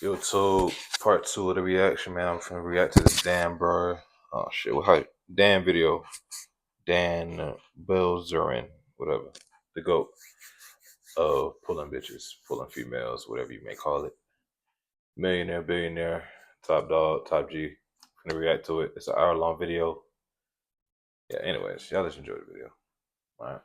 Yo, so part two of the reaction, man. I'm finna react to this Dan, bro. Oh shit, what hype? Dan video. Dan Bilzerian, whatever. The GOAT of pulling bitches, pulling females, whatever you may call it. Millionaire, billionaire, top dog, top G. Finna react to it. It's an hour-long video. Yeah, anyways, y'all just enjoy the video. Alright.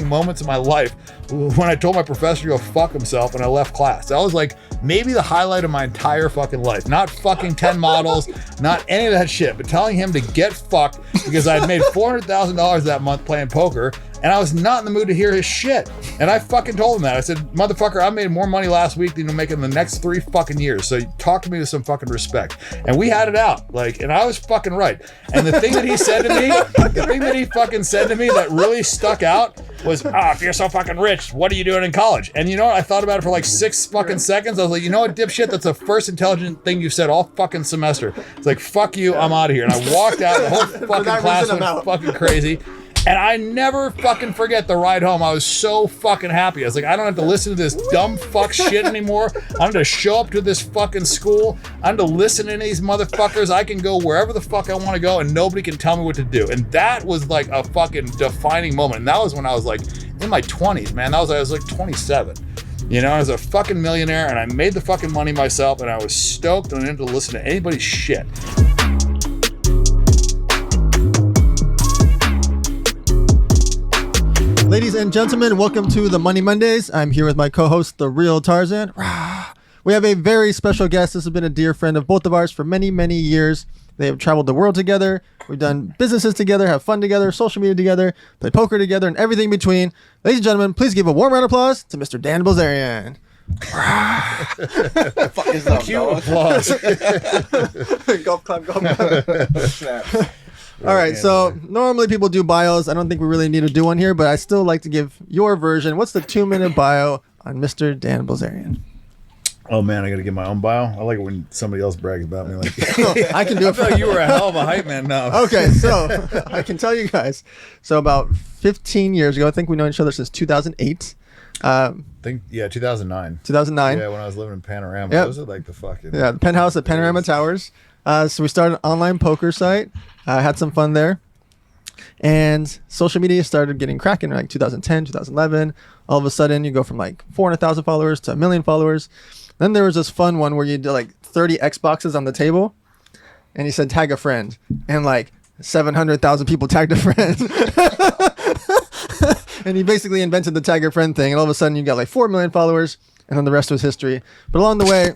Moments in my life when I told my professor to go fuck himself and I left class. That was like maybe the highlight of my entire fucking life. Not fucking 10 models, not any of that shit, but telling him to get fucked because I had made $400,000 that month playing poker and I was not in the mood to hear his shit. And I fucking told him that. I said, motherfucker, I made more money last week than you'll make in the next 3 fucking years. So talk to me with some fucking respect. And we had it out. Like, and I was fucking right. And the thing that he said to me, the thing that he fucking said to me that really stuck out was, if you're so fucking rich, what are you doing in college? And you know what? I thought about it for like 6 fucking seconds. I was like, you know what, dipshit? That's the first intelligent thing you've said all fucking semester. It's like, fuck you, I'm out of here. And I walked out, the whole fucking class went fucking crazy. And I never fucking forget the ride home. I was so fucking happy. I was like, I don't have to listen to this dumb fuck shit anymore. I'm gonna show up to this fucking school. I'm gonna listen to these motherfuckers. I can go wherever the fuck I want to go and nobody can tell me what to do. And that was like a fucking defining moment. And that was when I was like in my 20s, man. I was like 27. You know, I was a fucking millionaire and I made the fucking money myself and I was stoked and I didn't have to listen to anybody's shit. Ladies and gentlemen, welcome to the Money Mondays. I'm here with my co-host, The Real Tarzan. We have a very special guest. This has been a dear friend of both of ours for many, many years. They have traveled the world together. We've done businesses together, have fun together, social media together, played poker together, and everything in between. Ladies and gentlemen, please give a warm round of applause to Mr. Dan Bilzerian. Fuck yourself, Cue applause. Golf clap, golf clap. All right, so normally people do bios. I don't think we really need to do one here, but I still like to give your version. What's the 2-minute bio on Mr. Dan Bilzerian? Oh man, I gotta get my own bio. I like it when somebody else brags about me like that. I can do I it. thought you were a hell of a hype man now. Okay, so I can tell you guys. So about 15 years ago, I think we know each other since 2008. I think 2009. 2009. Yeah, when I was living in Panorama. Yep. Those are like the fucking The penthouse at Panorama Towers. So we started an online poker site. Had some fun there. And social media started getting cracking in like 2010, 2011. All of a sudden, you go from like 400,000 followers to 1 million followers. Then there was this fun one where you did like 30 Xboxes on the table. And you said, tag a friend. And like 700,000 people tagged a friend. And he basically invented the tag a friend thing. And all of a sudden, you got like 4 million followers. And then the rest was history. But along the way,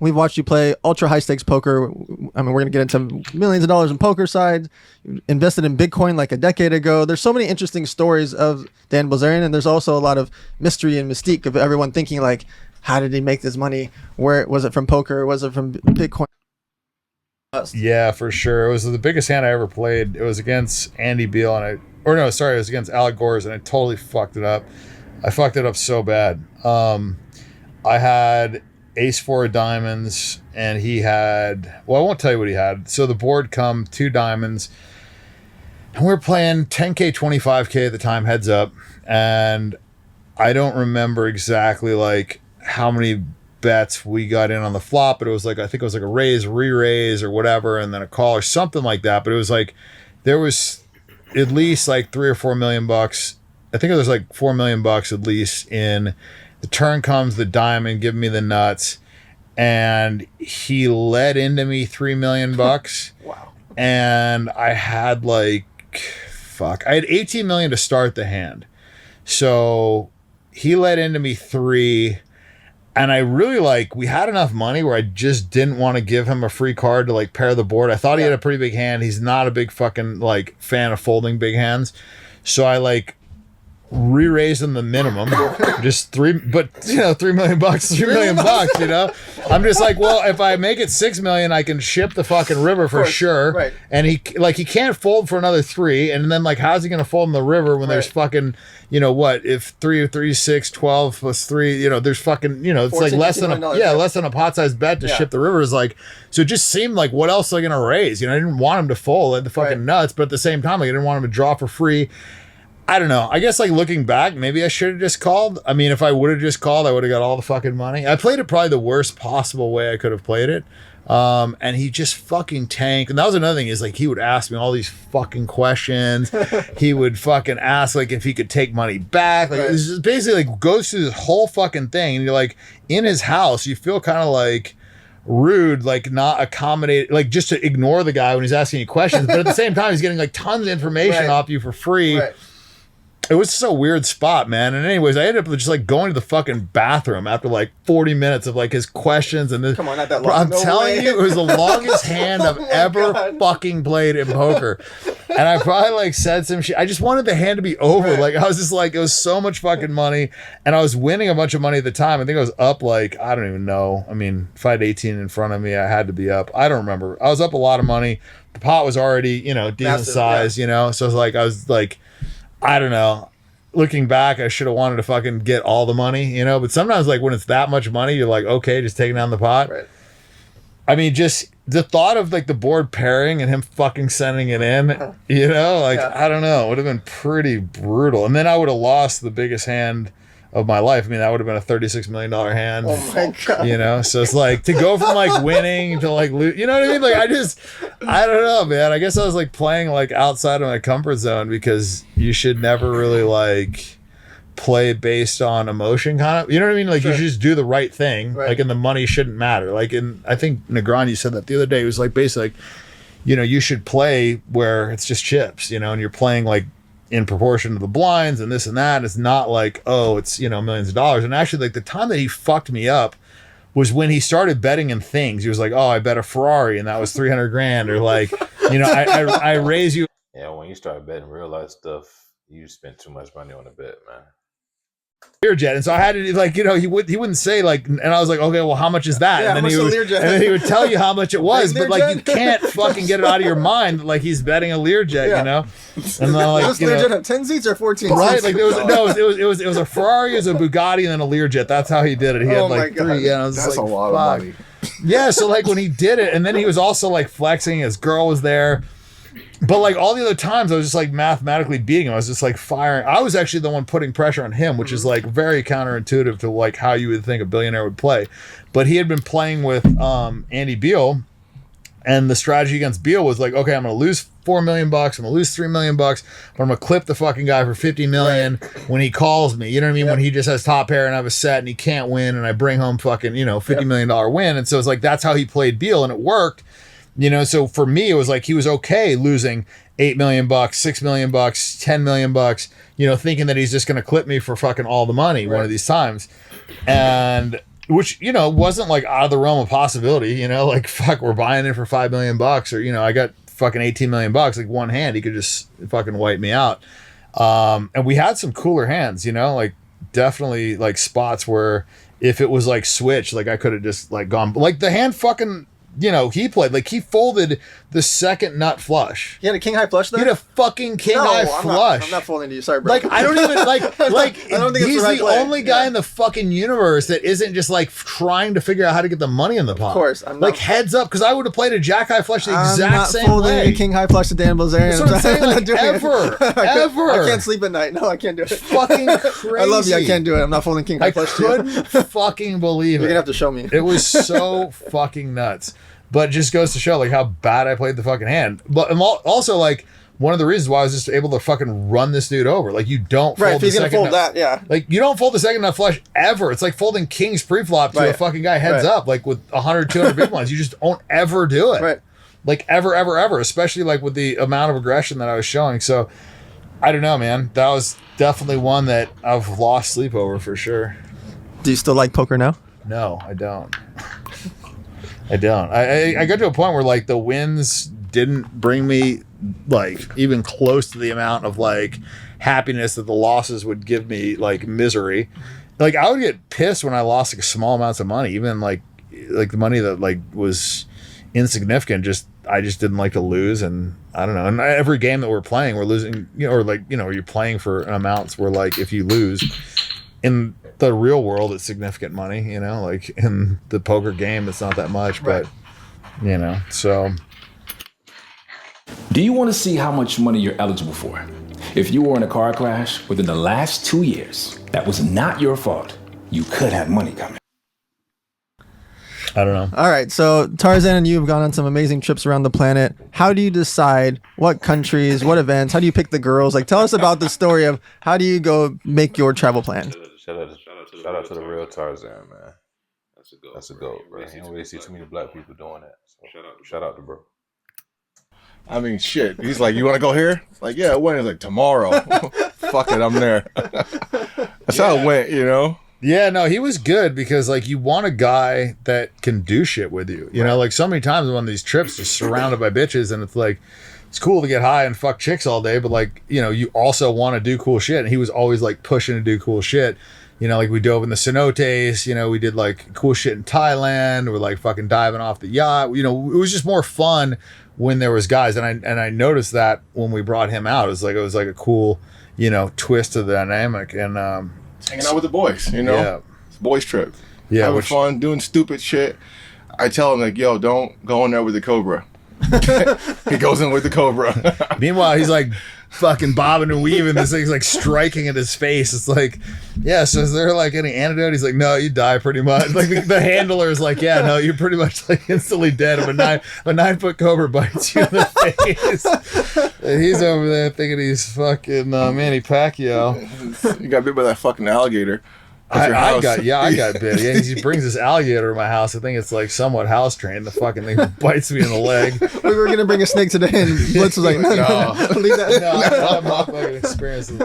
we've watched you play ultra high stakes poker. I mean, we're going to get into millions of dollars in poker side. You invested in Bitcoin like a decade ago. There's so many interesting stories of Dan Bilzerian, and there's also a lot of mystery and mystique of everyone thinking like, how did he make this money? Where was it from poker? Was it from Bitcoin? Yeah, for sure. It was the biggest hand I ever played. It was against Andy Beal it was against Alec Gores and I totally fucked it up. I fucked it up so bad. I had ace 4 of diamonds and he had, well, I won't tell you what he had. So the board come 2 diamonds and we're playing 10K, 25K at the time, heads up. And I don't remember exactly like how many bets we got in on the flop, but it was like, I think it was like a raise, re-raise or whatever, and then a call or something like that. But it was like, there was at least like 3 or 4 million bucks. I think it was like 4 million bucks at least in. The turn comes the diamond, give me the nuts, and he led into me 3 million bucks. Wow. And I had like, I had 18 million to start the hand. So he led into me 3, and I really we had enough money where I just didn't want to give him a free card to like pair the board. I thought he had a pretty big hand. He's not a big fucking like fan of folding big hands. So I re-raised them the minimum, just 3, but 3 million bucks, 3 million bucks, I'm just like, well, if I make it 6 million, I can ship the fucking river for sure. Right. And he can't fold for another 3. And then how's he going to fold in the river when there's fucking, if 3 or 3, 6, 12 plus 3, there's fucking, it's like less than a pot sized bet to ship the river is like, so it just seemed like, what else are they going to raise? I didn't want him to fold at the fucking nuts, but at the same time, I didn't want him to draw for free. I don't know. I guess like looking back, maybe I should have just called. I mean, if I would have just called, I would have got all the fucking money. I played it probably the worst possible way I could have played it. And he just fucking tanked. And that was another thing is like, he would ask me all these fucking questions. He would fucking ask like if he could take money back. Like this is basically like goes through this whole fucking thing. And you're like in his house, you feel kind of like rude, like not accommodate, like just to ignore the guy when he's asking you questions. But at the same time, he's getting like tons of information off you for free. Right. It was just a weird spot, man. And anyways, I ended up just like going to the fucking bathroom after like 40 minutes of like his questions. And this, come on, not that long. I'm telling you, it was the longest hand I've ever fucking played in poker. And I probably like said some shit. I just wanted the hand to be over. Like I was just like, it was so much fucking money. And I was winning a bunch of money at the time. I think I was up like, I don't even know. I mean, if I had 18 in front of me, I had to be up. I don't remember. I was up a lot of money. The pot was already, you know, decent size, you know? So I was like, I don't know. Looking back, I should have wanted to fucking get all the money, you know? But sometimes, like, when it's that much money, you're like, okay, just taking down the pot. Right. I mean, just the thought of, like, the board pairing and him fucking sending it in, you know? Like, I don't know. It would have been pretty brutal. And then I would have lost the biggest hand of my life. I mean, that would have been a $36 million hand. Oh my God. You know? So it's like, to go from, like, winning to, like, you know what I mean? Like, I don't know, man. I guess I was, like, playing, like, outside of my comfort zone because you should never really, like, play based on emotion kind of, you know what I mean? Like, you should just do the right thing. Right. Like, and the money shouldn't matter. Like, and I think Negron, you said that the other day. It was, like, basically, like, you know, you should play where it's just chips, you know, and you're playing, like, in proportion to the blinds and this and that. It's not like, oh, it's, you know, millions of dollars. And actually, like, the time that he fucked me up was when he started betting in things. He was like, oh, I bet a Ferrari and that was 300 grand, or like, you know, I raise you. Yeah, when you start betting real life stuff, you spend too much money on a bet, man. Learjet. And so I had to, like, you know, he wouldn't say, like, and I was like, okay, well, how much is that? Yeah, and then he would tell you how much it was, but like, you can't fucking get it out of your mind that, like, he's betting a Learjet, you know? And then, like, this Learjet have 10 seats or 14 seats? Right, like there was it was a Ferrari, it was a Bugatti, and then a Learjet. That's how he did it. He had like three. Yeah, that's like, a lot of money. Yeah, so like when he did it, and then he was also like flexing. His girl was there. But like all the other times, I was just like mathematically beating him. I was just like firing. I was actually the one putting pressure on him, which is like very counterintuitive to like how you would think a billionaire would play. But he had been playing with Andy Beal, and the strategy against Beal was like, okay, I'm going to lose $4 million. I'm going to lose $3 million, but I'm going to clip the fucking guy for $50 million when he calls me. You know what I mean? Yep. When he just has top pair and I have a set and he can't win, and I bring home fucking, you know, $50 million win. And so it's like, that's how he played Beal, and it worked. You know, so for me, it was like he was okay losing $8 million, $6 million, $10 million, you know, thinking that he's just going to clip me for fucking all the money one of these times. And which, you know, wasn't like out of the realm of possibility, you know, like, fuck, we're buying it for $5 million, or, you know, I got fucking $18 million, like one hand, he could just fucking wipe me out. And we had some cooler hands, you know, like definitely like spots where if it was like switch, like I could have just like gone, like the hand fucking, you know, he played, like, he folded the second nut flush. He had a king high flush there? He had a fucking king high flush. I'm not folding to you. Sorry, bro. Like, I don't even, like, I don't think he's it's the only guy in the fucking universe that isn't just, like, trying to figure out how to get the money in the pot. Of course. I'm not, like, heads up, because I would have played a jack high flush the exact same way. I'm not folding a king high flush to Dan Bilzerian. That's what I'm saying, like, ever. I can't sleep at night. No, I can't do it. Fucking crazy. I love you. I can't do it. I'm not folding king high flush to you. I couldn't fucking believe it. You're going to have to show me. It was so fucking nuts. But it just goes to show like how bad I played the fucking hand. But also like one of the reasons why I was just able to fucking run this dude over. Like, you don't fold the second nut. That, yeah. Like, you don't fold the second nut flush ever. It's like folding king's preflop to a fucking guy heads up, like with 100, 200 big blinds. You just don't ever do it. Right. Like ever, especially like with the amount of aggression that I was showing. So I don't know, man. That was definitely one that I've lost sleep over for sure. Do you still like poker now? No, I don't. I don't. I got to a point where like the wins didn't bring me like even close to the amount of like happiness that the losses would give me, like misery. Like, I would get pissed when I lost like small amounts of money, even like the money that like was insignificant. I just didn't like to lose, and I don't know. And every game that we're playing, we're losing, you know, or like, you know, you're playing for amounts where like if you lose in the real world, it's significant money, you know, like in the poker game, it's not that much, but you know, so. Do you want to see how much money you're eligible for? If you were in a car crash within the last 2 years, that was not your fault. You could have money coming. I don't know. All right, so Tarzan and you have gone on some amazing trips around the planet. How do you decide what countries, what events? How do you pick the girls? Like, tell us about the story of how do you go make your travel plan? Shout out to the real Tarzan, man. That's a goat, bro. You don't really see too many black people doing that. So shout out to bro. I mean, shit. He's like, you want to go here? Like, yeah, when? He's like, tomorrow. Fuck it, I'm there. That's how it went, you know? Yeah, no, he was good because like you want a guy that can do shit with you. You know, like so many times I'm on these trips just surrounded by bitches and it's like it's cool to get high and fuck chicks all day, but like, you know, you also want to do cool shit. And he was always like pushing to do cool shit. You know, like we dove in the cenotes, you know, we did like cool shit in Thailand, we're like fucking diving off the yacht. You know, it was just more fun when there was guys. And I noticed that when we brought him out, it was like a cool, you know, twist to the dynamic. And Hanging out with the boys, you know? Yeah. It's a boys trip. Yeah, Having fun, doing stupid shit. I tell him, like, yo, don't go in there with the Cobra. He goes in with the Cobra. Meanwhile, he's like fucking bobbing and weaving. This thing's like striking at his face. It's like, yeah, so is there like any antidote? He's like, no, you die pretty much. Like the handler is like, yeah, no, you're pretty much like instantly dead if a 9-foot cobra bites you in the face. And he's over there thinking he's fucking Manny Pacquiao. You got bit by that fucking alligator. I got bit. Yeah, he brings this alligator to my house. I think it's like somewhat house trained. The fucking thing bites me in the leg. We were gonna bring a snake today, and Blitz was like, no, leave that. No, I'm not fucking experiencing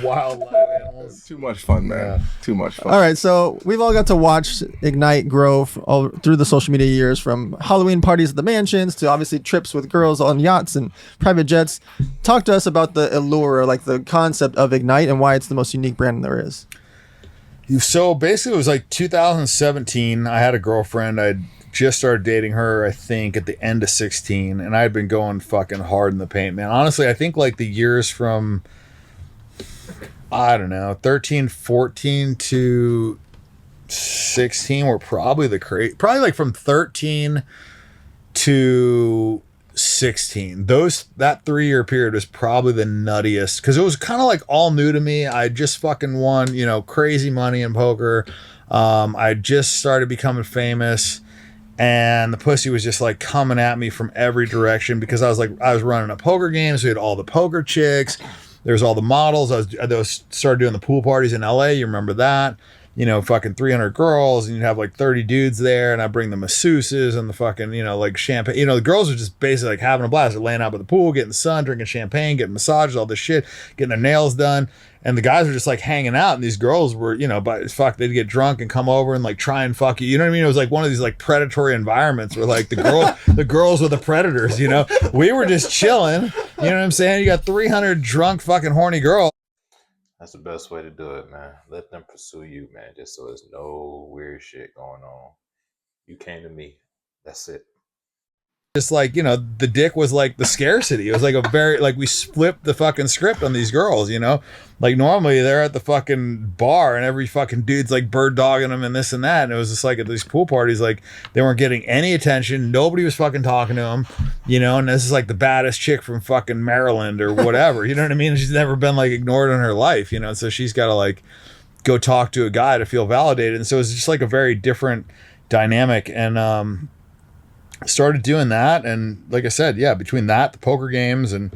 wildlife animals. Too much fun, man. Yeah. Too much fun. All right, so we've all got to watch Ignite grow all through the social media years, from Halloween parties at the mansions to obviously trips with girls on yachts and private jets. Talk to us about the allure, like the concept of Ignite, and why it's the most unique brand there is. So basically, it was like 2017. I had a girlfriend. I'd just started dating her, I think, at the end of 16. And I had been going fucking hard in the paint, man. Honestly, I think like the years from, I don't know, 13, 14 to 16 were probably probably like from 13 to 16. That 3-year period was probably the nuttiest because it was kind of like all new to me. I just fucking won, you know, crazy money in poker. I just started becoming famous, and the pussy was just like coming at me from every direction because I was running a poker game, so we had all the poker chicks. There's all the models. I started doing the pool parties in LA. You remember that? You know, fucking 300 girls, and you'd have like 30 dudes there, and I bring the masseuses and the fucking, you know, like champagne. You know, the girls are just basically like having a blast. They're laying out by the pool, getting the sun, drinking champagne, getting massages, all this shit, getting their nails done. And the guys were just like hanging out, and these girls were, you know, but fuck, they'd get drunk and come over and like try and fuck you. You know what I mean? It was like one of these like predatory environments where like the girls were the predators, you know? We were just chilling. You know what I'm saying? You got 300 drunk fucking horny girls. That's the best way to do it, man. Let them pursue you, man, just so there's no weird shit going on. You came to me. That's it. Just like, you know, the dick was like the scarcity. It was like a very, like we flipped the fucking script on these girls, you know? Like normally they're at the fucking bar and every fucking dude's like bird dogging them and this and that. And it was just like at these pool parties, like they weren't getting any attention. Nobody was fucking talking to them, you know? And this is like the baddest chick from fucking Maryland or whatever. You know what I mean? She's never been like ignored in her life, you know? So she's got to like go talk to a guy to feel validated. And so it's just like a very different dynamic. And, started doing that, and like I said, yeah, between that, the poker games, and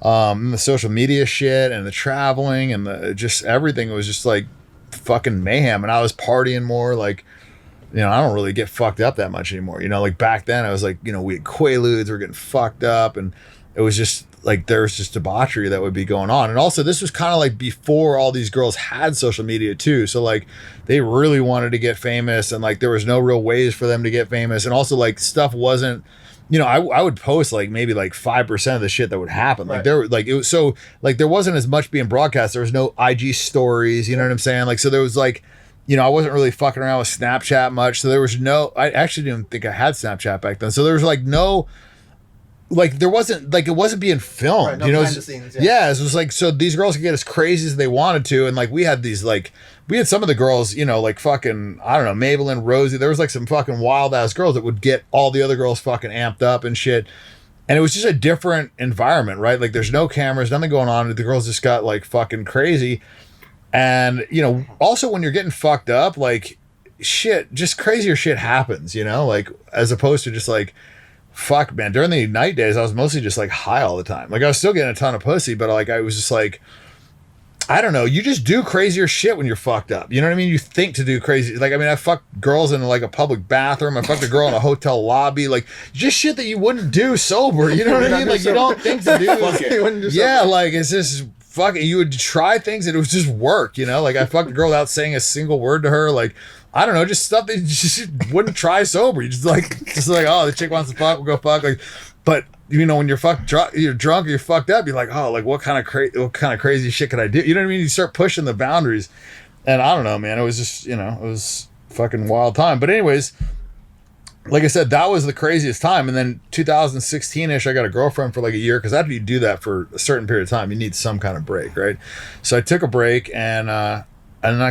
the social media shit, and the traveling, and the just everything, it was just like fucking mayhem. And I was partying more. Like, you know, I don't really get fucked up that much anymore. You know, like back then, I was like, you know, we had quaaludes, we're getting fucked up, and it was just like there was just debauchery that would be going on. And also, this was kind of like before all these girls had social media too. So like they really wanted to get famous, and like there was no real ways for them to get famous. And also like stuff wasn't, you know, I would post like maybe like 5% of the shit that would happen. Like there, like it was so like there wasn't as much being broadcast. There was no IG stories. You know what I'm saying? Like so there was like, you know, I wasn't really fucking around with Snapchat much. So there was no. I actually didn't think I had Snapchat back then. So there was like no. Like there wasn't like it wasn't being filmed, Right, no you know. behind the scenes, Yeah, it was like so these girls could get as crazy as they wanted to, and like we had these like we had some of the girls, you know, like fucking I don't know, Mabel and Rosie. There was like some fucking wild ass girls that would get all the other girls fucking amped up and shit. And it was just a different environment, right? Like there's no cameras, nothing going on. The girls just got like fucking crazy. And, you know, also when you're getting fucked up, like shit, just crazier shit happens, you know, like as opposed to just like, fuck, man. During the night days, I was mostly just like high all the time. Like I was still getting a ton of pussy, but like I was just like, I don't know. You just do crazier shit when you're fucked up. You know what I mean? You think to do crazy. Like, I mean, I fucked girls in like a public bathroom. I fucked a girl in a hotel lobby. Like, just shit that you wouldn't do sober. You know what I mean? Like, you don't think to do. Yeah, like, it's just fucking, you would try things and it was just work, you know? Like, I fucked a girl without saying a single word to her. Like, I don't know, just stuff that you just wouldn't try sober. You just like, oh, the chick wants to fuck, we'll go fuck. Like, but you know, when you're you're drunk or you're fucked up, you're like, oh, like what kind of crazy shit could I do? You know what I mean? You start pushing the boundaries, and I don't know, man. It was just, you know, it was fucking wild time. But anyways, like I said, that was the craziest time. And then 2016ish, I got a girlfriend for like a year because after you do that for a certain period of time, you need some kind of break, right? So I took a break and I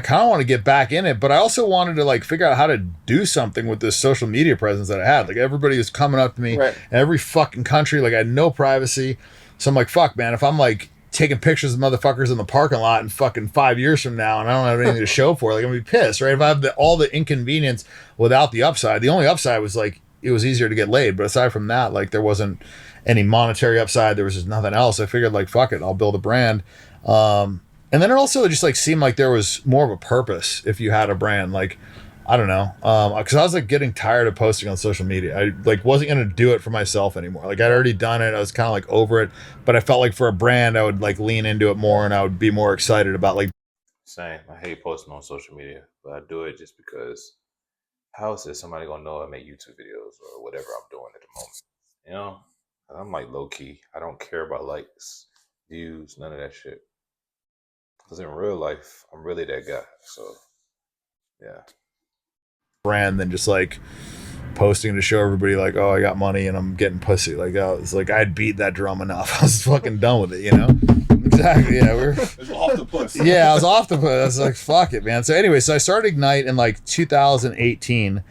kind of want to get back in it, but I also wanted to like figure out how to do something with this social media presence that I had. Like everybody was coming up to me, right, in every fucking country. Like I had no privacy. So I'm like, fuck, man, if I'm like taking pictures of motherfuckers in the parking lot in fucking 5 years from now and I don't have anything to show for it, like I'm gonna be pissed, right? If I have all the inconvenience without the upside, the only upside was like, it was easier to get laid. But aside from that, like there wasn't any monetary upside. There was just nothing else. I figured like, fuck it, I'll build a brand. And then it also just like seemed like there was more of a purpose if you had a brand. Like, I don't know. Cause I was like getting tired of posting on social media. I like wasn't going to do it for myself anymore. Like I'd already done it. I was kind of like over it, but I felt like for a brand, I would like lean into it more and I would be more excited about like. Same. I hate posting on social media, but I do it just because how else is somebody going to know I make YouTube videos or whatever I'm doing at the moment? You know, I'm like low key. I don't care about likes, views, none of that shit. Because in real life, I'm really that guy. So, yeah. Brand than just like posting to show everybody like, oh, I got money and I'm getting pussy. Like I was like, I'd beat that drum enough. I was fucking done with it, you know? Exactly. Yeah, It's off the puss. Yeah, I was off the puss. I was like, fuck it, man. So anyway, so I started Ignite in like 2018.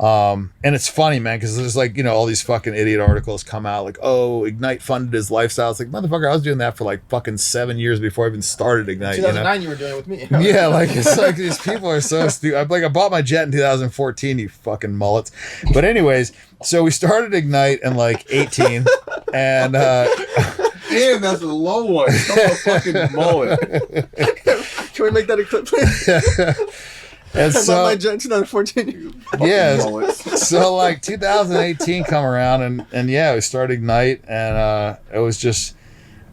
And it's funny, man, because there's like, you know, all these fucking idiot articles come out like, oh, Ignite funded his lifestyle. It's like, motherfucker, I was doing that for like fucking 7 years before I even started Ignite. 2009 you were doing it with me. Yeah, like it's like these people are so stupid. I bought my jet in 2014, you fucking mullets. But anyways, so we started Ignite in like 18 and damn, that's a low one. I'm a fucking mullet. Can we make that a clip, please? And I so bought my jet in 2014. yeah, so like 2018 come around and yeah, we started Ignite and it was just,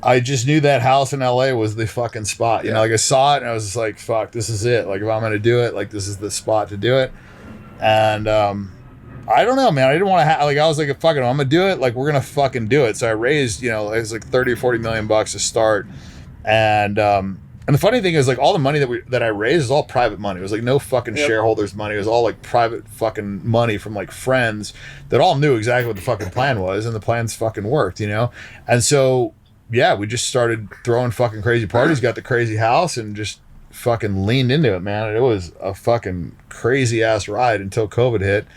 I just knew that house in LA was the fucking spot. You know, like I saw it and I was just like, fuck, this is it. Like if I'm gonna do it, like this is the spot to do it. And I don't know, man. I didn't want to like I was like, fuck it, I'm gonna do it. Like we're gonna fucking do it. So I raised, you know, it was like 30 or 40 million bucks to start. And the funny thing is, like, all the money that I raised is all private money. It was like no fucking shareholders' money. It was all like private fucking money from like friends that all knew exactly what the fucking plan was, and the plans fucking worked, you know. And so, yeah, we just started throwing fucking crazy parties, got the crazy house, and just fucking leaned into it, man. And it was a fucking crazy ass ride until COVID hit,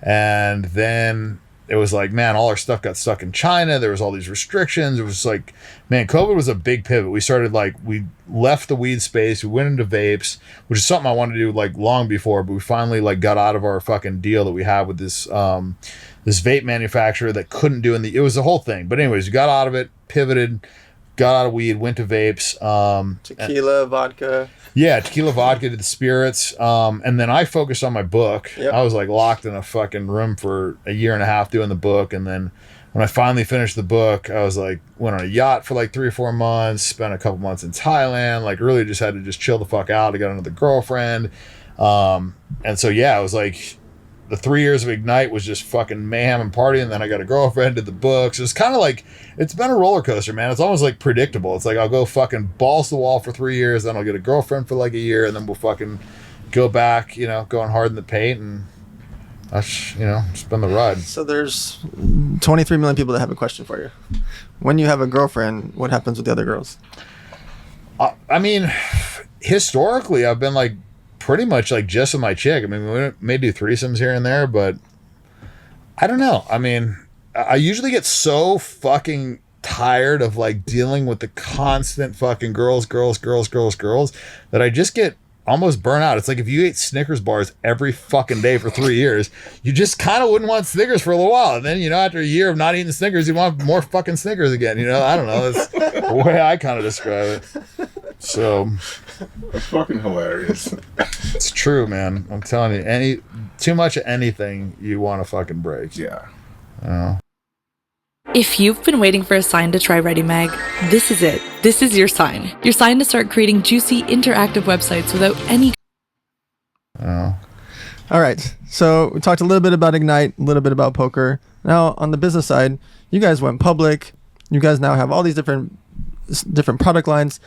and then it was like, man, all our stuff got stuck in China. There was all these restrictions. It was like, man, COVID was a big pivot. We started like, we left the weed space. We went into vapes, which is something I wanted to do like long before, but we finally like got out of our fucking deal that we had with this, this vape manufacturer that couldn't do it was the whole thing. But anyways, we got out of it, pivoted, got out of weed, went to vapes. Tequila, vodka. Yeah, tequila, vodka, did the spirits. And then I focused on my book. Yep. I was like locked in a fucking room for a year and a half doing the book. And then when I finally finished the book, I was like, went on a yacht for like 3 or 4 months, spent a couple months in Thailand, like really just had to just chill the fuck out. I got another girlfriend. And so, yeah, it was like the 3 years of Ignite was just fucking mayhem and partying. And then I got a girlfriend, did the books. It was kind of like, it's been a roller coaster, man. It's almost like predictable. It's like, I'll go fucking balls to the wall for 3 years. Then I'll get a girlfriend for like a year. And then we'll fucking go back, you know, going hard in the paint. And that's, you know, it's been the ride. So there's 23 million people that have a question for you. When you have a girlfriend, what happens with the other girls? I mean, historically, I've been like, pretty much like just with my chick. I mean, we may do threesomes here and there, but I don't know. I mean, I usually get so fucking tired of like dealing with the constant fucking girls that I just get almost burnt out. It's like if you ate Snickers bars every fucking day for 3 years, you just kind of wouldn't want Snickers for a little while. And then, you know, after a year of not eating Snickers, you want more fucking Snickers again. You know, I don't know. That's the way I kind of describe it. So It's fucking hilarious. it's true, man. I'm telling you, too much of anything you want to fucking break. Yeah. If you've been waiting for a sign to try Ready Mag, this is it. This is your sign. Your sign to start creating juicy, interactive websites without any... All right. So we talked a little bit about Ignite, a little bit about poker. Now on the business side, you guys went public. You guys now have all these different product lines.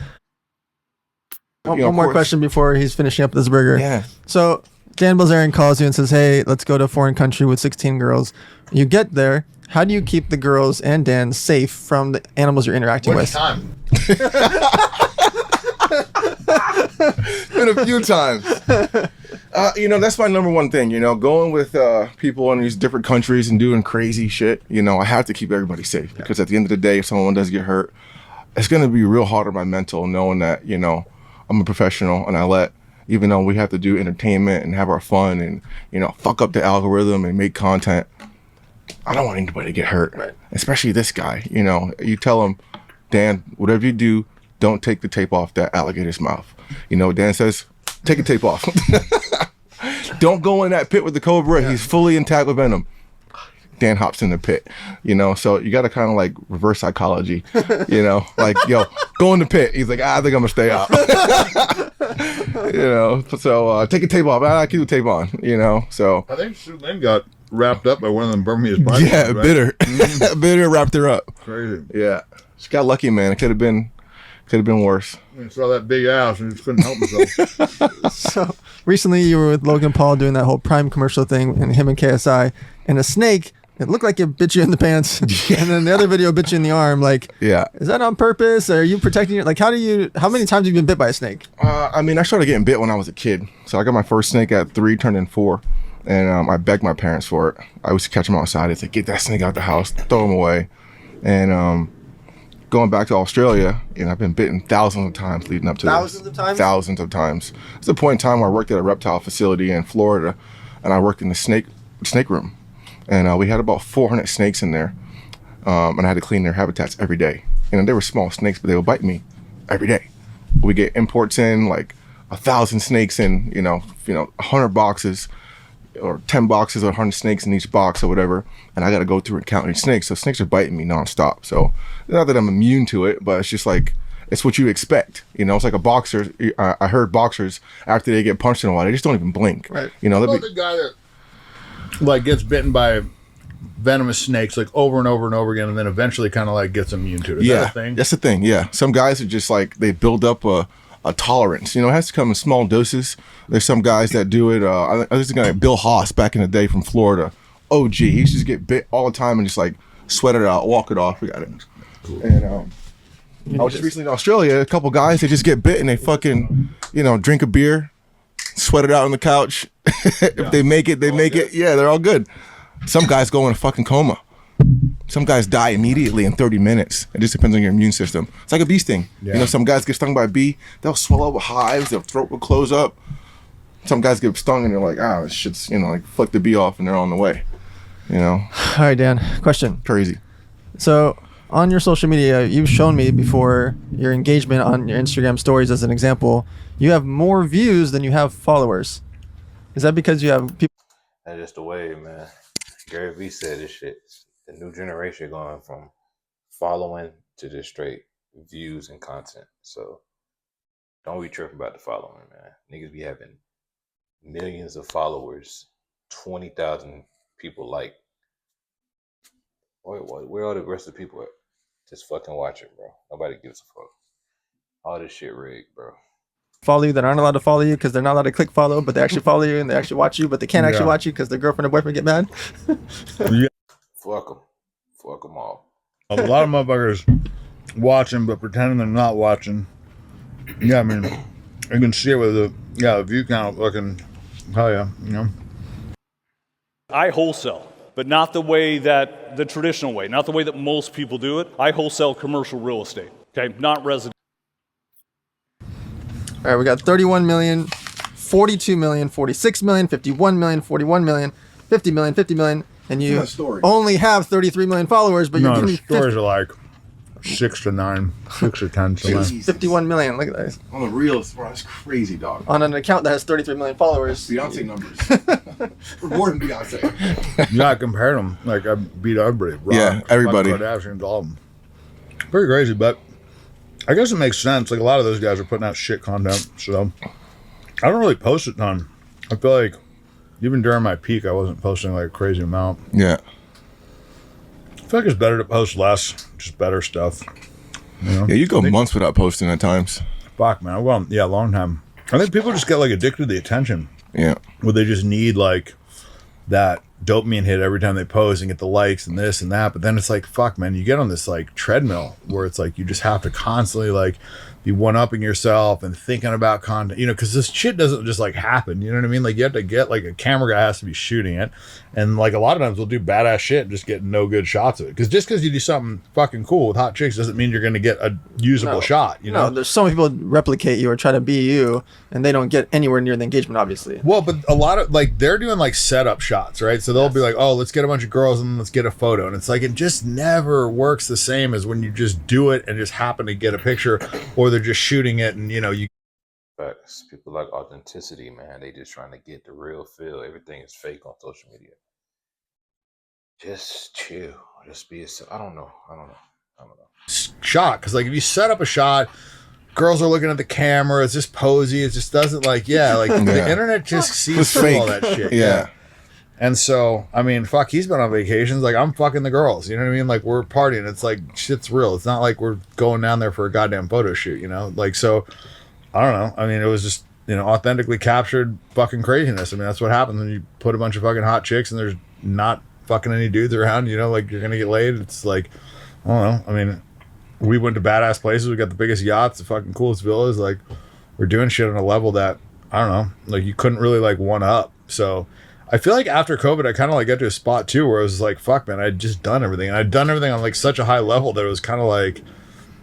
One more question before he's finishing up this burger. Yeah. So Dan Bilzerian calls you and says, hey, let's go to a foreign country with 16 girls. You get there. How do you keep the girls and Dan safe from the animals you're interacting with? Time? Been a few times. You know, that's my number one thing, you know, going with people in these different countries and doing crazy shit. You know, I have to keep everybody safe because at the end of the day, if someone does get hurt, it's going to be real hard on my mental knowing that, you know, I'm a professional and even though we have to do entertainment and have our fun and, you know, fuck up the algorithm and make content, I don't want anybody to get hurt, right? Especially this guy. You know, you tell him, Dan, whatever you do, don't take the tape off that alligator's mouth. You know, Dan says, take the tape off. Don't go in that pit with the cobra. Yeah. He's fully intact with venom. Dan hops in the pit, you know, so you got to kind of like reverse psychology, you know, like, yo, go in the pit. He's like, I think I'm gonna stay out. You know, so take a tape off. I keep the tape on, you know, so. I think Sue Lynn got wrapped up by one of them Burmese pythons. Yeah, right? Bitter. Mm-hmm. Bitter wrapped her up. Crazy. Yeah. She got lucky, man. It could have been worse. I saw that big ass and just couldn't help himself. So recently you were with Logan Paul doing that whole Prime commercial thing and him and KSI and a snake. It looked like it bit you in the pants. Yeah. And then the other video bit you in the arm. Like, yeah, is that on purpose? Or are you protecting it? Like, how many times have you been bit by a snake? I mean, I started getting bit when I was a kid. So I got my first snake at 3, turning 4. And I begged my parents for it. I used to catch them outside. I'd say, get that snake out the house, throw them away. And going back to Australia, you know, I've been bitten thousands of times leading up to Thousands of times? Thousands of times. There's a point in time where I worked at a reptile facility in Florida, and I worked in the snake room. And we had about 400 snakes in there, and I had to clean their habitats every day. You know, they were small snakes, but they would bite me every day. We get imports in, like 1,000 snakes in, you know, 100 boxes, or 10 boxes or 100 snakes in each box or whatever, and I got to go through and count each snake. So snakes are biting me nonstop. So not that I'm immune to it, but it's just like, it's what you expect. You know, it's like a boxer. I heard boxers, after they get punched in a while, they just don't even blink. Right. You know, the guy that like gets bitten by venomous snakes like over and over and over again, and then eventually kind of like gets immune to it. Is that a thing? That's the thing. Yeah, some guys are just like, they build up a tolerance. You know, it has to come in small doses. There's some guys that do it. I was thinking like Bill Haas back in the day from Florida. Oh, gee, he used to just get bit all the time and just like sweat it out, walk it off. We got it. Cool. And I was just recently in Australia. A couple guys, they just get bit and they fucking, you know, drink a beer, sweat it out on the couch. If they make it, they make it. Yeah, they're all good. Some guys go in a fucking coma. Some guys die immediately in 30 minutes. It just depends on your immune system. It's like a bee sting. Yeah. You know, some guys get stung by a bee, they'll swell up with hives, their throat will close up. Some guys get stung and they're like, this shit's, you know, like flick the bee off and they're on the way. You know? All right, Dan, question. Crazy. So on your social media, you've shown me before your engagement on your Instagram stories as an example, you have more views than you have followers. Is that because you have people? That's just the way, man. Gary Vee said this shit. The new generation going from following to just straight views and content. So don't be tripping about the following, man. Niggas be having millions of followers, 20,000 people like. Where are the rest of the people at? Just fucking watch it, bro. Nobody gives a fuck. All this shit rigged, bro. Follow you that aren't allowed to follow you because they're not allowed to click follow, but they actually follow you and they actually watch you, but they can't actually watch you because their girlfriend or boyfriend get mad. Yeah. Fuck them. Fuck them all. A lot of motherfuckers watching but pretending they're not watching. Yeah, I mean, you can see it with the view count looking, hell yeah, you know. I wholesale. but not the way that the traditional way, not the way that most people do it. I wholesale commercial real estate, okay, not residential. All right, we got 31 million, 42 million, 46 million, 51 million, 41 million, 50 million, 50 million, and you only have 33 million followers, but you're No, getting the stories are like 6 to 9, 6 to 10. So 51 million. Look at that. On the reels, bro, that's crazy, dog. On an account that has 33 million followers. Beyonce numbers. More than Beyonce. Yeah, I compared them. Like, I beat everybody. Rock, Yeah, everybody. Kardashians, all of them. Pretty crazy, but I guess it makes sense. Like, a lot of those guys are putting out shit content, so I don't really post a ton. I feel like even during my peak, I wasn't posting like a crazy amount. Yeah. I feel like it's better to post less, just better stuff. You know? Yeah, you go months without posting at times. Fuck, man. Well, yeah, a long time. I think people just get like addicted to the attention. Yeah. Where they just need like that dopamine hit every time they post and get the likes and this and that. But then it's like, fuck, man, you get on this like treadmill where it's like you just have to constantly like be one-upping yourself and thinking about content, you know, because this shit doesn't just like happen, you know what I mean? Like you have to get like a camera guy has to be shooting it, and like a lot of times we'll do badass shit and just get no good shots of it, because just because you do something fucking cool with hot chicks doesn't mean you're going to get a usable shot, you know? No, there's so many people replicate you or try to be you, and they don't get anywhere near the engagement, obviously. Well, but a lot of like they're doing like setup shots, right? So they'll be like, oh, let's get a bunch of girls and let's get a photo, and it's like it just never works the same as when you just do it and just happen to get a picture, or they're just shooting it and you know you. Facts. People like authenticity, man. They just trying to get the real feel. Everything is fake on social media. Just chill. Just be yourself. I don't know. Shot, because like if you set up a shot, girls are looking at the camera, it's just posy, it just doesn't like the internet just sees through fake. all that shit. Yeah. And so I mean, fuck, he's been on vacations, like I'm fucking the girls, you know what I mean? Like we're partying, it's like shit's real. It's not like we're going down there for a goddamn photo shoot, you know? Like, so I don't know. I mean, it was just, you know, authentically captured fucking craziness. I mean, that's what happens when you put a bunch of fucking hot chicks and there's not fucking any dudes around, you know, like you're gonna get laid. It's like, I don't know. I mean, we went to badass places. We got the biggest yachts, the fucking coolest villas. Like, we're doing shit on a level that, I don't know, like you couldn't really like one up. So I feel like after COVID, I kind of like got to a spot too where I was like, fuck, man, I'd just done everything. And I'd done everything on like such a high level that it was kind of like,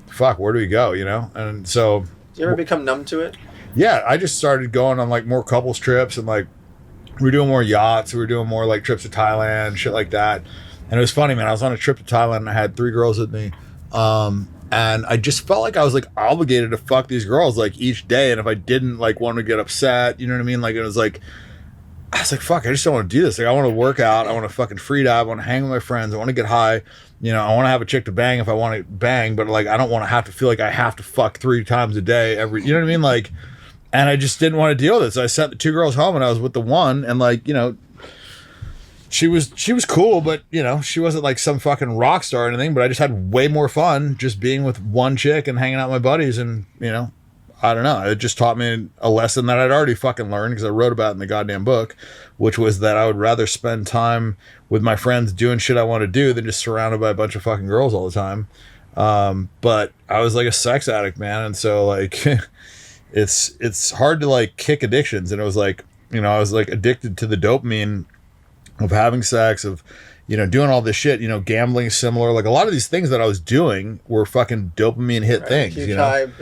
fuck, where do we go, you know? And so. Do you ever become numb to it? Yeah, I just started going on like more couples trips, and like we were doing more yachts. We were doing more like trips to Thailand, shit like that. And it was funny, man. I was on a trip to Thailand and I had 3 girls with me. And I just felt like I was like obligated to fuck these girls like each day. And if I didn't like want to get upset, you know what I mean? Like it was like, I was like, fuck, I just don't want to do this. Like I want to work out. I want to fucking free dive. I want to hang with my friends. I want to get high. You know, I want to have a chick to bang if I want to bang, but like I don't want to have to feel like I have to fuck 3 times a day every, you know what I mean? Like, and I just didn't want to deal with it. So I sent the 2 girls home and I was with the one, and like, you know, she was cool, but you know, she wasn't like some fucking rock star or anything, but I just had way more fun just being with one chick and hanging out with my buddies. And, you know, I don't know. It just taught me a lesson that I'd already fucking learned because I wrote about it in the goddamn book, which was that I would rather spend time with my friends doing shit I want to do than just surrounded by a bunch of fucking girls all the time. But I was like a sex addict, man. And so like, it's hard to like kick addictions. And it was like, you know, I was like addicted to the dopamine of having sex, of, you know, doing all this shit, you know, gambling, similar, like a lot of these things that I was doing were fucking dopamine hit things, you know?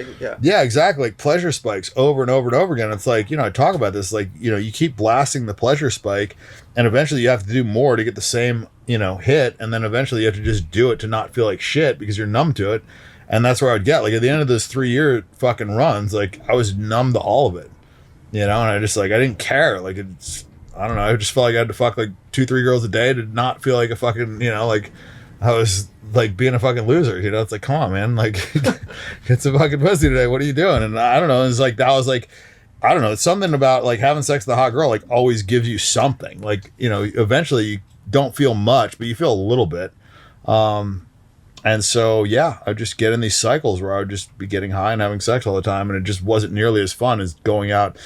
Yeah, exactly. Like pleasure spikes over and over and over again. It's like, you know, I talk about this, like, you know, you keep blasting the pleasure spike and eventually you have to do more to get the same, you know, hit. And then eventually you have to just do it to not feel like shit because you're numb to it. And that's where I would get, like, at the end of those 3-year fucking runs, like I was numb to all of it, you know? And I just like, I didn't care. Like it's, I don't know. I just felt like I had to fuck like 2-3 girls a day to not feel like a fucking, you know, like I was like being a fucking loser, you know? It's like, come on, man, like get some fucking pussy today. What are you doing? And I don't know. It's like, that was like, I don't know. It's something about like having sex with a hot girl, like always gives you something. Like, you know, eventually you don't feel much, but you feel a little bit. And so, yeah, I just get in these cycles where I would just be getting high and having sex all the time. And it just wasn't nearly as fun as going out,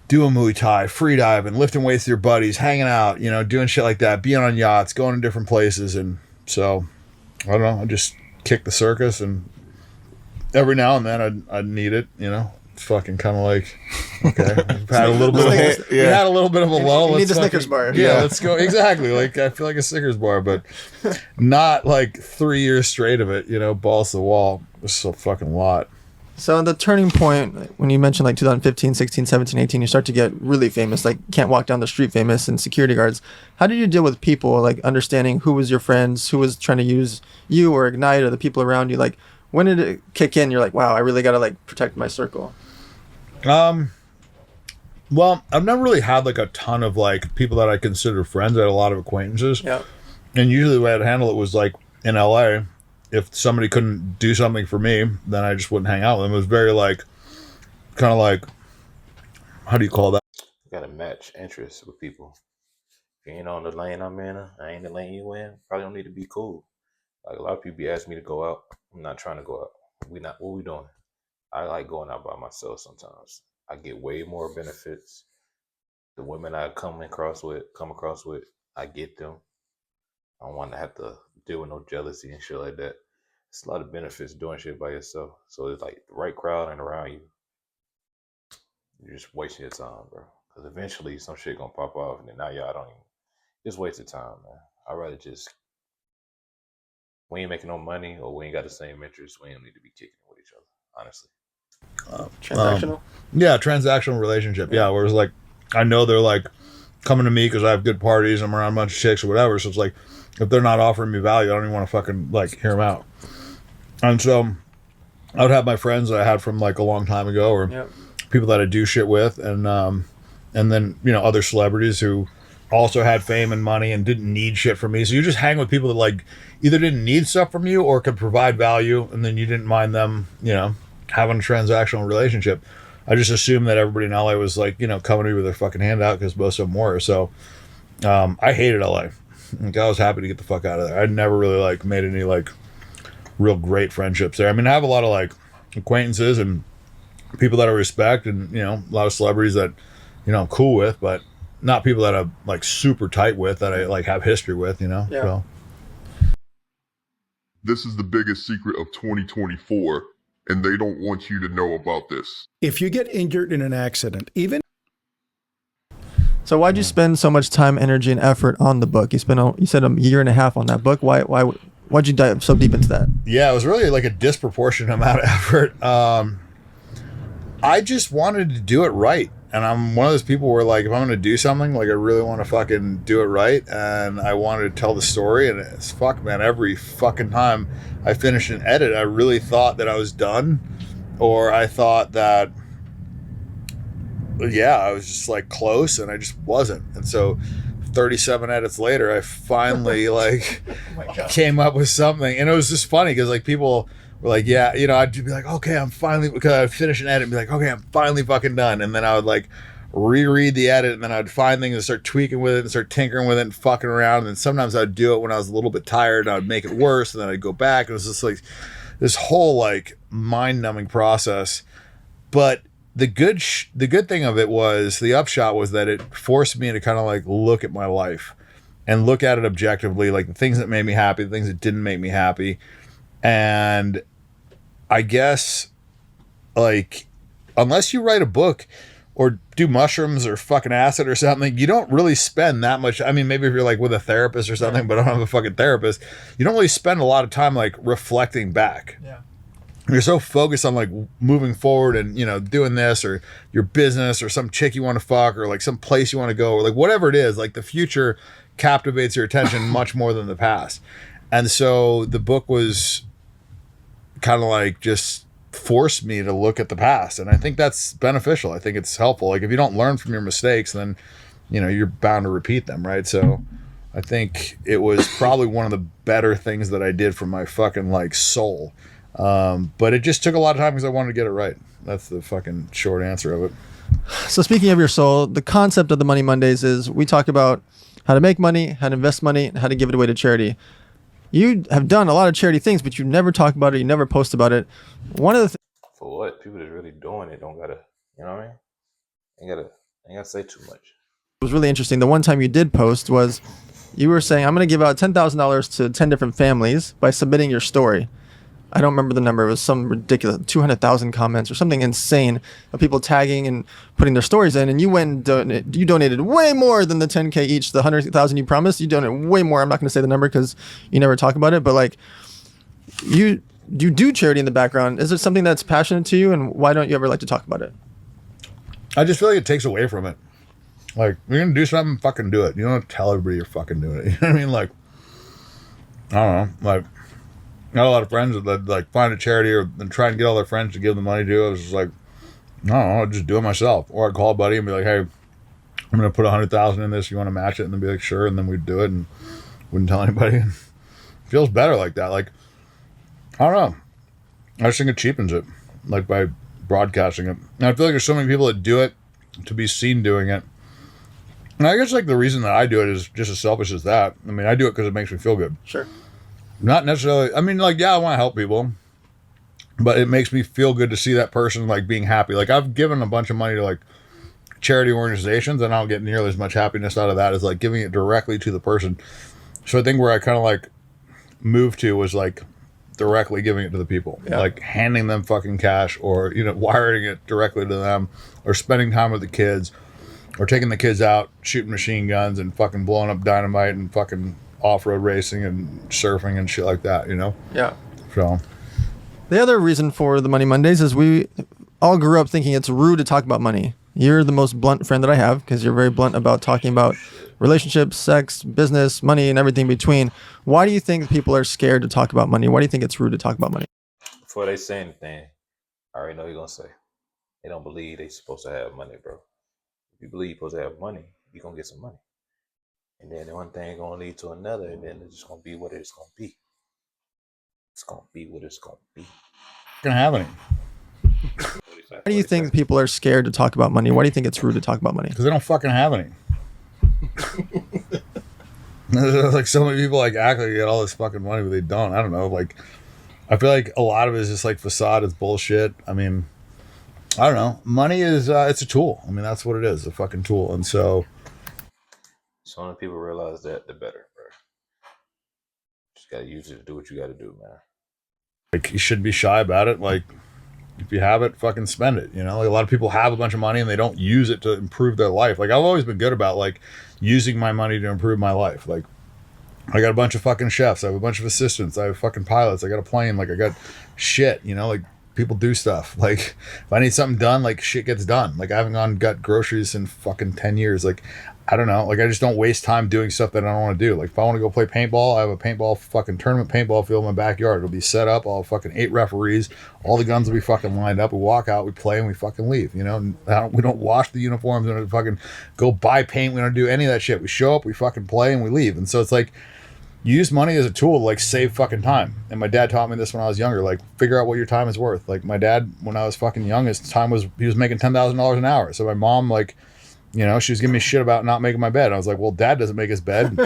doing Muay Thai, free diving, lifting weights with your buddies, hanging out, you know, doing shit like that, being on yachts, going to different places. And so, I don't know, I just kick the circus, and every now and then I'd need it, you know. fucking kind of like, okay, we've had a little bit of we had a little bit of a lull. You need Let's the Snickers bar. Yeah, let's go. Exactly. Like, I feel like a Snickers bar, but not like 3 years straight of it, you know, balls to the wall. It's a fucking lot. So the turning point, when you mentioned like 2015, 16, 17, 18, you start to get really famous, like can't walk down the street famous, and security guards. How did you deal with people, like understanding who was your friends, who was trying to use you or Ignite or the people around you? Like, when did it kick in? You're like, wow, I really got to like protect my circle. Well, I've never really had like a ton of like people that I consider friends. I had a lot of acquaintances. Yeah. And usually the way I'd handle it was like in LA, if somebody couldn't do something for me, then I just wouldn't hang out with them. It was very like, kind of like, how do you call that? You gotta match interests with people. If you ain't on the lane I'm in, I ain't the lane you in, probably don't need to be cool. Like a lot of people be asking me to go out. I'm not trying to go out. What we doing? I like going out by myself sometimes. I get way more benefits. The women I come across with, I get them. I don't want to have to deal with no jealousy and shit like that. It's a lot of benefits doing shit by yourself. So it's like the right crowd and around you. You're just wasting your time, bro. Because eventually some shit gonna pop off, and then now y'all don't even. Just waste of time, man. I'd rather just. We ain't making no money, or we ain't got the same interests. We don't need to be kicking with each other, honestly. Transactional? Yeah, transactional relationship. Yeah, where it's like, I know they're like coming to me because I have good parties, I'm around a bunch of chicks or whatever. So it's like, if they're not offering me value, I don't even want to fucking like hear them out. And so I would have my friends that I had from like a long time ago, or people that I do shit with, and then, you know, other celebrities who also had fame and money and didn't need shit from me. So you just hang with people that like either didn't need stuff from you or could provide value, and then you didn't mind them, you know, having a transactional relationship. I just assumed that everybody in LA was like, you know, coming to me with their fucking hand out, because most of them were. So I hated LA. Like, I was happy to get the fuck out of there. I never really like made any like real great friendships there. I mean, I have a lot of like acquaintances and people that I respect, and, you know, a lot of celebrities that, you know, I'm cool with, but not people that I'm like super tight with, that I like have history with, you know. Yeah. So this is the biggest secret of 2024, and they don't want you to know about this. If you get injured in an accident, even... So why'd you spend so much time, energy, and effort on the book? You said a year and a half on that book. Why'd you dive so deep into that? yeah, it was really like a disproportionate amount of effort. I just wanted to do it right. And I'm one of those people where, like, if I'm going to do something, like, I really want to fucking do it right. And I wanted to tell the story. And it's fuck, man, every fucking time I finished an edit, I really thought that I was done. Or I thought that, yeah, I was just, like, close, and I just wasn't. And so 37 edits later, I finally, like, came up with something. And it was just funny because, like, people were like, yeah, you know, I'd be like, okay, I'm finally, because I'd finish an edit and be like, okay, I'm finally fucking done. And then I would like reread the edit, and then I'd find things and start tweaking with it and start tinkering with it and fucking around. And then sometimes I'd do it when I was a little bit tired, and I would make it worse, and then I'd go back. It was just like this whole like mind-numbing process. But the good thing of it was, the upshot was that it forced me to kind of like look at my life and look at it objectively, like the things that made me happy, the things that didn't make me happy. And I guess, like, unless you write a book or do mushrooms or fucking acid or something, you don't really spend that much. I mean, maybe if you're like with a therapist or something, but I don't have a fucking therapist, you don't really spend a lot of time like reflecting back. Yeah. You're so focused on like moving forward and, you know, doing this or your business or some chick you want to fuck or like some place you want to go or like whatever it is, like the future captivates your attention much more than the past. And so the book was kind of like just forced me to look at the past, and I think that's beneficial. I think it's helpful. Like, if you don't learn from your mistakes, then, you know, you're bound to repeat them, right? So I think it was probably one of the better things that I did for my fucking like soul, but it just took a lot of time because I wanted to get it right. That's the fucking short answer of it. So speaking of your soul, the concept of the Money Mondays is we talk about how to make money, how to invest money, and how to give it away to charity. You have done a lot of charity things, but you never talk about it. You never post about it. One of the For what? People that's really doing it don't gotta, you know what I mean? Ain't gotta say too much. It was really interesting. The one time you did post was you were saying, I'm going to give out $10,000 to 10 different families by submitting your story. I don't remember the number. It was some ridiculous 200,000 comments or something insane of people tagging and putting their stories in. And you went and you donated way more than the 10K each, the 100,000 you promised. You donated way more. I'm not going to say the number because you never talk about it, but like you do charity in the background. Is it something that's passionate to you, and why don't you ever like to talk about it? I just feel like it takes away from it. Like, you're gonna do something, fucking do it. You don't have to tell everybody you're fucking doing it. You know what I mean? Like, I don't know. Like, I got a lot of friends that like find a charity or and try and get all their friends to give them money to. I was just like, I don't know, I'd just do it myself. Or I'd call a buddy and be like, hey, I'm gonna put 100,000 in this. You want to match it? And then be like, sure. And then we'd do it and wouldn't tell anybody. It feels better like that. Like, I don't know. I just think it cheapens it, like by broadcasting it. And I feel like there's so many people that do it to be seen doing it. And I guess like the reason that I do it is just as selfish as that. I mean, I do it because it makes me feel good. Sure. Not necessarily. I mean, like, yeah, I want to help people, but it makes me feel good to see that person like being happy. Like, I've given a bunch of money to like charity organizations, and I don't get nearly as much happiness out of that as like giving it directly to the person. So I think where I kind of like moved to was like directly giving it to the people, like handing them fucking cash, or, you know, wiring it directly to them, or spending time with the kids, or taking the kids out shooting machine guns and fucking blowing up dynamite and fucking off-road racing and surfing and shit like that, you know? Yeah. So the other reason for the Money Mondays is we all grew up thinking it's rude to talk about money. You're the most blunt friend that I have because you're very blunt about talking about relationships, sex, business, money, and everything between. Why do you think people are scared to talk about money? Why do you think it's rude to talk about money? Before they say anything, I already know you're gonna say they don't believe they supposed to have money, bro. If you believe you're supposed to have money, you're gonna get some money. And then one thing gonna lead to another, and then it's just gonna be what it's gonna be. It's gonna be what it's gonna be. gonna have any. Why do you think people are scared to talk about money? Why do you think it's rude to talk about money? Because they don't fucking have any. Like, so many people like act like they get all this fucking money, but they don't. I don't know. Like, I feel like a lot of it is just like facade. It's bullshit. I mean, I don't know. Money is it's a tool. I mean, that's what it is, a fucking tool. And so when people realize that, the better, bro. Just gotta use it to do what you gotta do, man. Like, you shouldn't be shy about it. Like, if you have it, fucking spend it. You know, like, a lot of people have a bunch of money and they don't use it to improve their life. Like, I've always been good about like using my money to improve my life. Like, I got a bunch of fucking chefs. I have a bunch of assistants. I have fucking pilots. I got a plane. Like, I got shit, you know, like, people do stuff. Like, if I need something done, like, shit gets done. Like, I haven't got groceries in fucking 10 years. Like, I don't know. Like, I just don't waste time doing stuff that I don't want to do. Like, if I want to go play paintball, I have a paintball fucking tournament paintball field in my backyard. It'll be set up. I'll have fucking 8 referees. All the guns will be fucking lined up. We walk out, we play, and we fucking leave. You know, and we don't wash the uniforms. We don't fucking go buy paint. We don't do any of that shit. We show up, we fucking play, and we leave. And so it's like, you use money as a tool to like save fucking time. And my dad taught me this when I was younger. Like, figure out what your time is worth. Like, my dad, when I was fucking young, his time was, he was making $10,000 an hour. So my mom, like, you know, she was giving me shit about not making my bed. I was like, well, dad doesn't make his bed.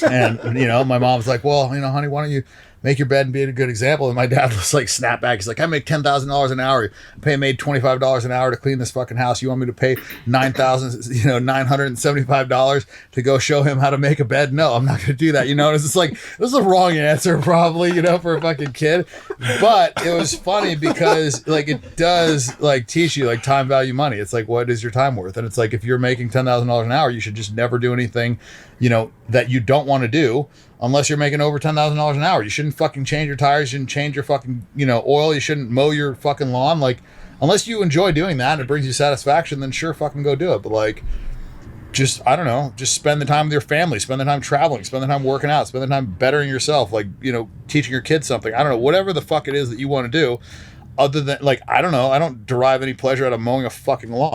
And, you know, my mom's like, well, you know, honey, why don't you make your bed and be a good example? And my dad was like, snap back. He's like, I make $10,000 an hour. Pay maid $25 an hour to clean this fucking house. You want me to pay $975 to go show him how to make a bed? No, I'm not going to do that. You know, and it's just like, this is the wrong answer probably, you know, for a fucking kid. But it was funny because like, it does like teach you like time value money. It's like, what is your time worth? And it's like, if you're making $10,000 an hour, you should just never do anything, you know, that you don't want to do unless you're making over $10,000 an hour. You shouldn't fucking change your tires. You shouldn't change your fucking, you know, oil. You shouldn't mow your fucking lawn. Like, unless you enjoy doing that and it brings you satisfaction, then sure, fucking go do it. But like, just, I don't know, just spend the time with your family, spend the time traveling, spend the time working out, spend the time bettering yourself, like, you know, teaching your kids something. I don't know, whatever the fuck it is that you want to do, other than like, I don't know, I don't derive any pleasure out of mowing a fucking lawn.